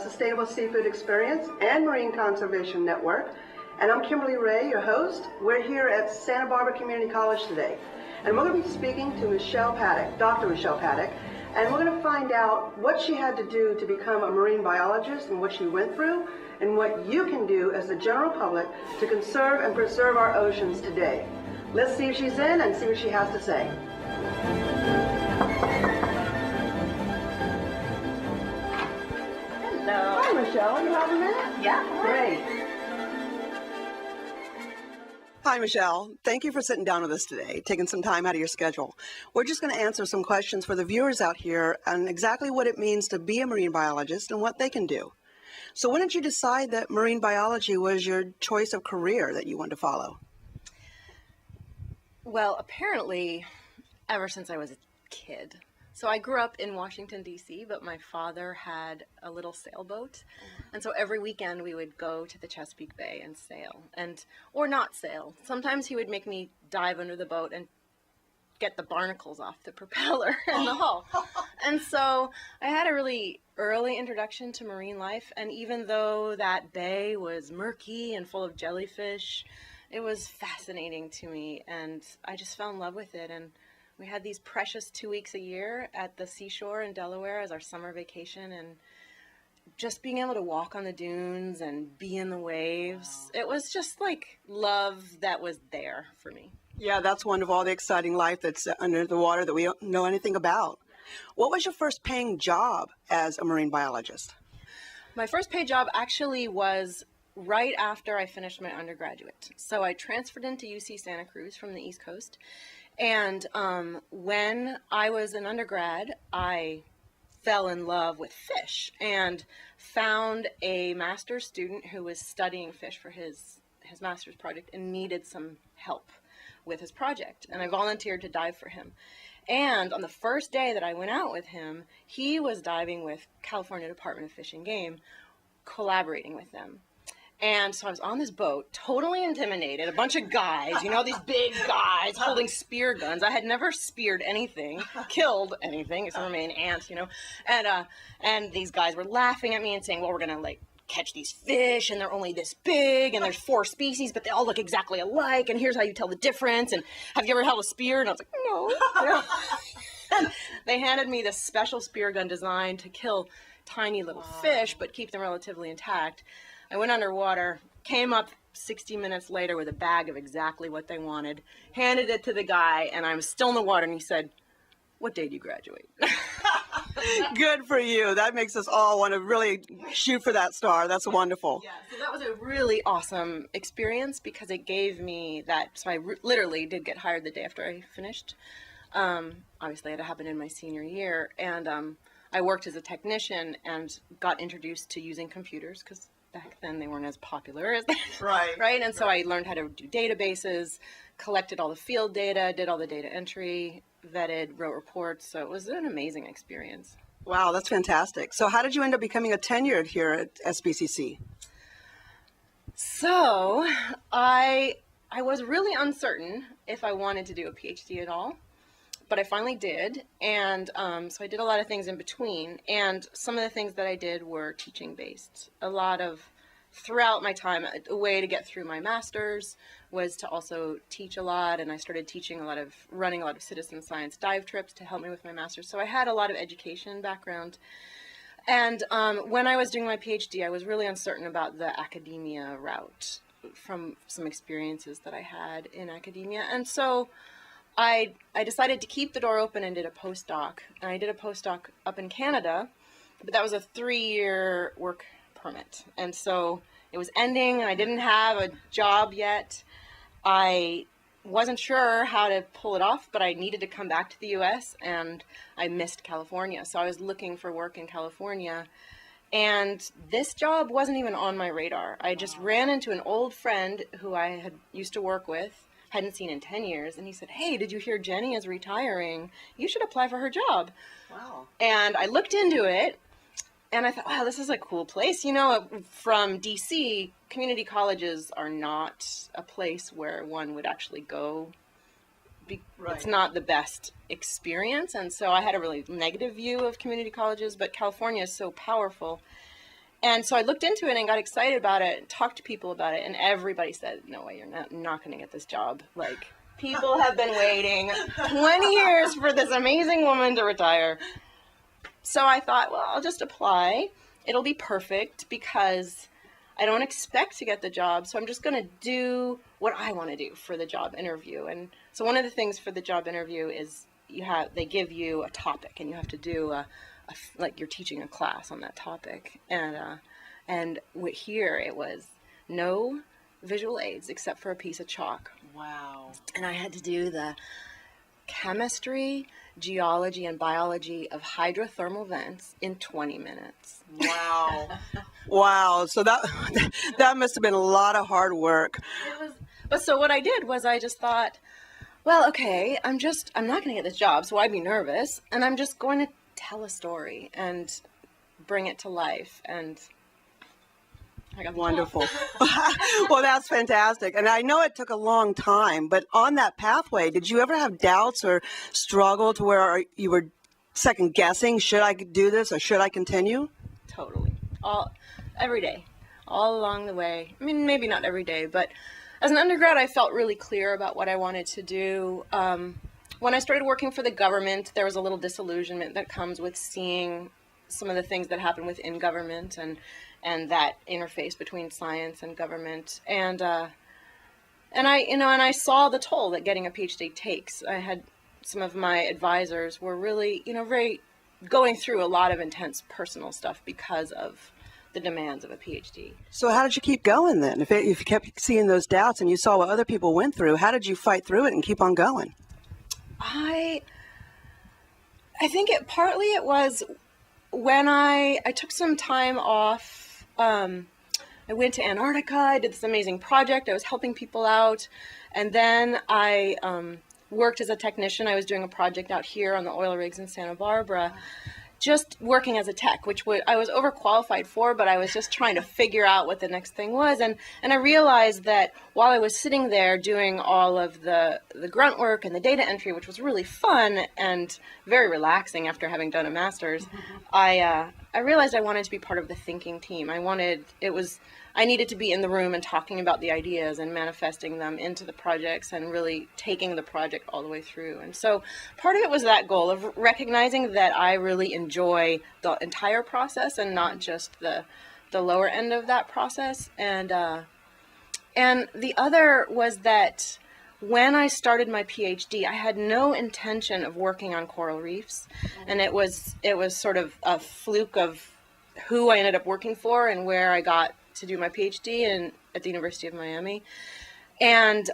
Sustainable Seafood Experience and Marine Conservation Network. And I'm Kimberly Ray, your host. We're here at Santa Barbara Community College today. And we're going to be speaking to Michelle Paddack, Dr. Michelle Paddack. And we're going to find out what she had to do to become a marine biologist and what she went through and what you can do as the general public to conserve and preserve our oceans today. Let's see if she's in and see what she has to say. Hello. Hi, Michelle. You have a minute? Yeah. Great. Hi, Michelle. Thank you for sitting down with us today, taking some time out of your schedule. We're just going to answer some questions for the viewers out here on exactly what it means to be a marine biologist and what they can do. So when did you decide that marine biology was your choice of career that you wanted to follow? Well, apparently, ever since I was a kid. So I grew up in Washington, D.C., but my father had a little sailboat. And so every weekend we would go to the Chesapeake Bay and sail, or not sail. Sometimes he would make me dive under the boat and get the barnacles off the propeller in the hull. And so I had a really early introduction to marine life. And even though that bay was murky and full of jellyfish, it was fascinating to me. And I just fell in love with it. And we had these precious 2 weeks a year at the seashore in Delaware as our summer vacation, and just being able to walk on the dunes and be in the waves, it was just like love that was there for me. Yeah, that's one of all the exciting life that's under the water that we don't know anything about. What was your first paying job as a marine biologist? My first paid job actually was right after I finished my undergraduate. So I transferred into UC Santa Cruz from the East Coast. And when I was an undergrad, I fell in love with fish and found a master's student who was studying fish for his master's project and needed some help with his project. And I volunteered to dive for him. And on the first day that I went out with him, he was diving with California Department of Fish and Game, collaborating with them. And so I was on this boat, totally intimidated, a bunch of guys, these big guys holding spear guns. I had never speared anything, killed anything, except for maybe an ant, and these guys were laughing at me and saying, well, we're going to, catch these fish, and they're only this big, and there's 4 species, but they all look exactly alike, and here's how you tell the difference, and have you ever held a spear? And I was like, no. And they handed me this special spear gun designed to kill tiny little fish, but keep them relatively intact. I went underwater, came up 60 minutes later with a bag of exactly what they wanted, handed it to the guy, and I was still in the water, and he said, what day do you graduate? Good for you. That makes us all want to really shoot for that star. That's wonderful. Yeah, so that was a really awesome experience because it gave me that. So I literally did get hired the day after I finished. Obviously, it had happened in my senior year, and I worked as a technician and got introduced to using computers because back then they weren't as popular as right? And so I learned how to do databases, collected all the field data, did all the data entry, vetted, wrote reports. So it was an amazing experience. Wow, that's fantastic. So how did you end up becoming a tenured here at SBCC? So I was really uncertain if I wanted to do a PhD at all. But I finally did, and so I did a lot of things in between, and some of the things that I did were teaching-based. Throughout my time, a way to get through my master's was to also teach a lot, and I started running a lot of citizen science dive trips to help me with my master's. So I had a lot of education background, and when I was doing my PhD, I was really uncertain about the academia route from some experiences that I had in academia, and so I decided to keep the door open and did a postdoc. And I did a postdoc up in Canada, but that was a 3-year work permit. And so it was ending, and I didn't have a job yet. I wasn't sure how to pull it off, but I needed to come back to the U.S., and I missed California. So I was looking for work in California, and this job wasn't even on my radar. I just ran into an old friend who I had used to work with, hadn't seen in 10 years, and he said, hey, did you hear Jenny is retiring? You should apply for her job. Wow. And I looked into it, and I thought, wow, this is a cool place. From D.C., community colleges are not a place where one would actually go. It's not the best experience, and so I had a really negative view of community colleges, but California is so powerful. And so I looked into it and got excited about it, and talked to people about it, and everybody said, no way, you're not going to get this job. Like, people have been waiting 20 years for this amazing woman to retire. So I thought, well, I'll just apply. It'll be perfect because I don't expect to get the job. So I'm just going to do what I want to do for the job interview. And so one of the things for the job interview is they give you a topic, and you have to do like you're teaching a class on that topic. And here it was no visual aids except for a piece of chalk. Wow. And I had to do the chemistry, geology, and biology of hydrothermal vents in 20 minutes. Wow. Wow. So that must have been a lot of hard work. But so what I did was I just thought, well, okay, I'm not going to get this job, so I'd be nervous, and I'm just going to tell a story and bring it to life. And I got wonderful. Well, that's fantastic. And I know it took a long time, but on that pathway, did you ever have doubts or struggle to where you were second guessing, should I do this or should I continue? Totally. Every day, all along the way. I mean, maybe not every day, but as an undergrad, I felt really clear about what I wanted to do. When I started working for the government, there was a little disillusionment that comes with seeing some of the things that happen within government and that interface between science and government. And I saw the toll that getting a PhD takes. I had some of my advisors were really, very going through a lot of intense personal stuff because of the demands of a PhD. So how did you keep going then? If you kept seeing those doubts and you saw what other people went through, how did you fight through it and keep on going? I think it was when I took some time off. I went to Antarctica. I did this amazing project. I was helping people out. And then I worked as a technician. I was doing a project out here on the oil rigs in Santa Barbara, just working as a tech, which I was overqualified for, but I was just trying to figure out what the next thing was. And I realized that while I was sitting there doing all of the grunt work and the data entry, which was really fun and very relaxing after having done a master's, I realized I wanted to be part of the thinking team. I needed to be in the room and talking about the ideas and manifesting them into the projects and really taking the project all the way through. And so part of it was that goal of recognizing that I really enjoy the entire process and not just the lower end of that process. And the other was that when I started my PhD, I had no intention of working on coral reefs. And it was sort of a fluke of who I ended up working for and where I got to do my PhD at the University of Miami. And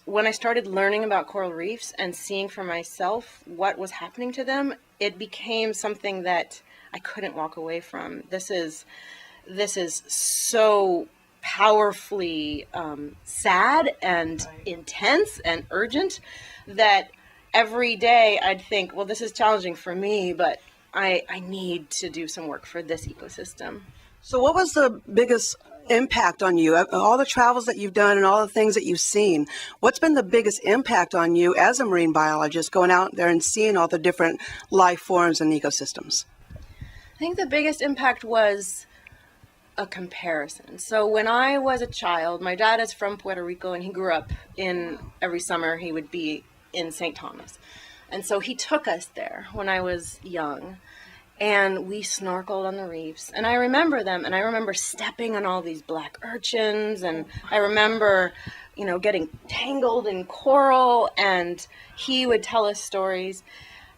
when I started learning about coral reefs and seeing for myself what was happening to them, it became something that I couldn't walk away from. This is so powerfully sad and intense and urgent that every day I'd think, well, this is challenging for me, but I need to do some work for this ecosystem. So what was the biggest impact on you? All the travels that you've done and all the things that you've seen, what's been the biggest impact on you as a marine biologist going out there and seeing all the different life forms and ecosystems? I think the biggest impact was a comparison. So when I was a child, my dad is from Puerto Rico and he grew up every summer he would be in St. Thomas. And so he took us there when I was young. And we snorkeled on the reefs. And I remember them, and I remember stepping on all these black urchins, and I remember, getting tangled in coral, and he would tell us stories.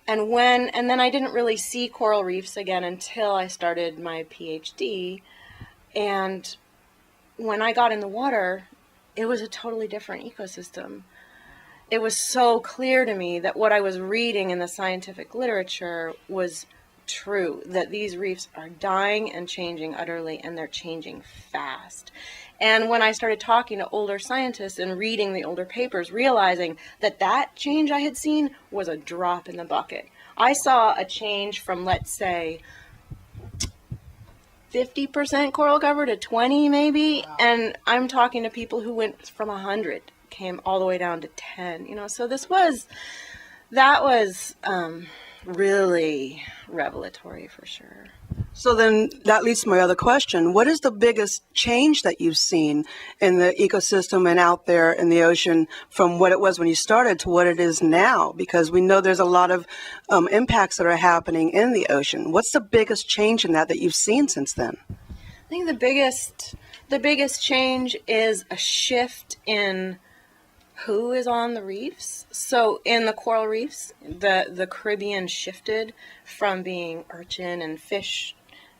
And then I didn't really see coral reefs again until I started my PhD. And when I got in the water, it was a totally different ecosystem. It was so clear to me that what I was reading in the scientific literature was true, that these reefs are dying and changing utterly, and they're changing fast. And when I started talking to older scientists and reading the older papers, realizing that change I had seen was a drop in the bucket. I saw a change from, let's say, 50% coral cover to 20 maybe, wow. And I'm talking to people who went from 100, came all the way down to 10, so that was really revelatory for sure. So then that leads to my other question. What is the biggest change that you've seen in the ecosystem and out there in the ocean from what it was when you started to what it is now? Because we know there's a lot of impacts that are happening in the ocean. What's the biggest change in that you've seen since then? I think the biggest change is a shift in who is on the reefs. So in the coral reefs, the Caribbean shifted from being urchin and fish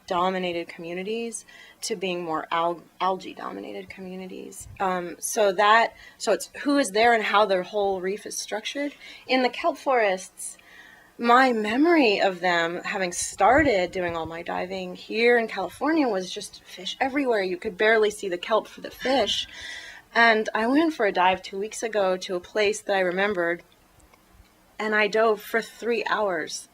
dominated communities to being more algae dominated communities. So it's who is there and how their whole reef is structured. In the kelp forests, my memory of them, having started doing all my diving here in California, was just fish everywhere. You could barely see the kelp for the fish. And I went for a dive 2 weeks ago to a place that I remembered, and I dove for 3 hours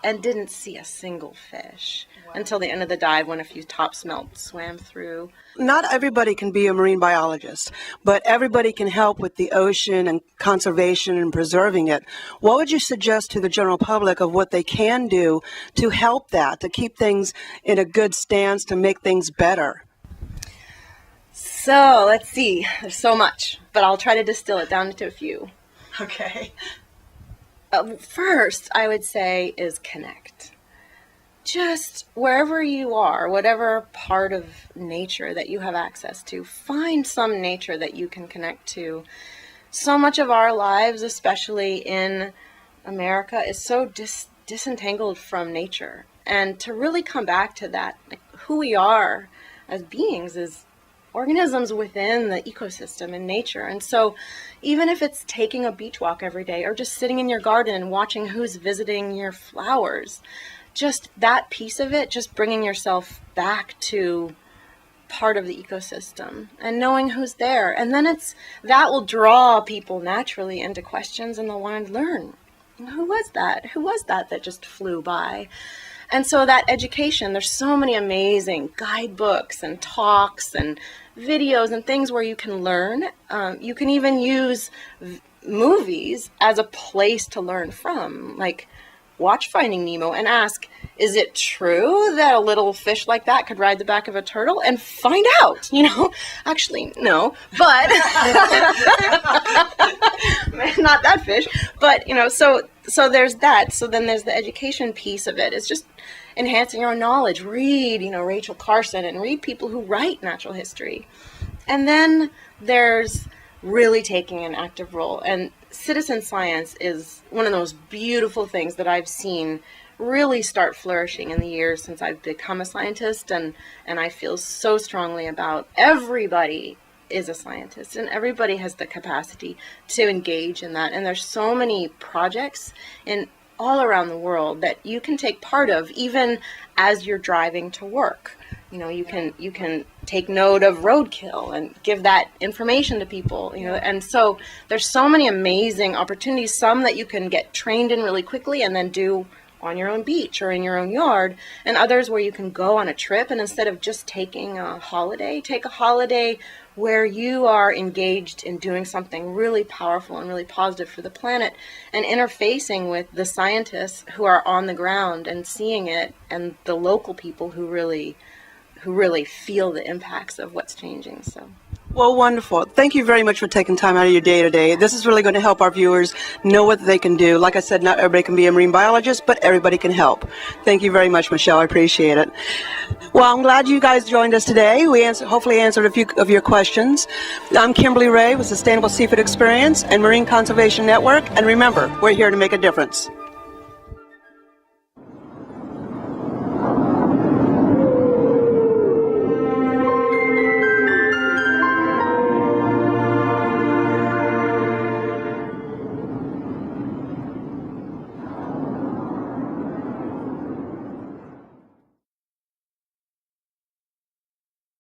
and didn't see a single fish until the end of the dive when a few top smelt swam through. Not everybody can be a marine biologist, but everybody can help with the ocean and conservation and preserving it. What would you suggest to the general public of what they can do to help that, to keep things in a good stance, to make things better? So let's see, there's so much, but I'll try to distill it down to a few. Okay. First, I would say is connect. Just wherever you are, whatever part of nature that you have access to, find some nature that you can connect to. So much of our lives, especially in America, is so disentangled from nature. And to really come back to that, like who we are as beings is organisms within the ecosystem and nature. And so even if it's taking a beach walk every day or just sitting in your garden and watching who's visiting your flowers, just that piece of it, just bringing yourself back to part of the ecosystem and knowing who's there. And then that will draw people naturally into questions, and they'll want to learn. Who was that? Who was that just flew by? And so that education, there's so many amazing guidebooks and talks and videos and things where you can learn. You can even use movies as a place to learn from. Like, watch Finding Nemo and ask, is it true that a little fish like that could ride the back of a turtle? And find out, Actually, no, but not that fish. But, so there's that. So then there's the education piece of it. It's just enhancing your own knowledge. Read, Rachel Carson, and read people who write natural history. And then there's really taking an active role. And citizen science is one of those beautiful things that I've seen really start flourishing in the years since I've become a scientist, and I feel so strongly about everybody is a scientist and everybody has the capacity to engage in that. And there's so many projects all around the world that you can take part of even as you're driving to work. You can take note of roadkill and give that information to people, and so there's so many amazing opportunities, some that you can get trained in really quickly and then do on your own beach or in your own yard, and others where you can go on a trip and instead of just taking a holiday, take a holiday where you are engaged in doing something really powerful and really positive for the planet and interfacing with the scientists who are on the ground and seeing it, and the local people who really feel the impacts of what's changing. So. Well, wonderful. Thank you very much for taking time out of your day today. This is really going to help our viewers know what they can do. Like I said, not everybody can be a marine biologist, but everybody can help. Thank you very much, Michelle. I appreciate it. Well, I'm glad you guys joined us today. We hopefully answered a few of your questions. I'm Kimberly Ray with Sustainable Seafood Experience and Marine Conservation Network. And remember, we're here to make a difference.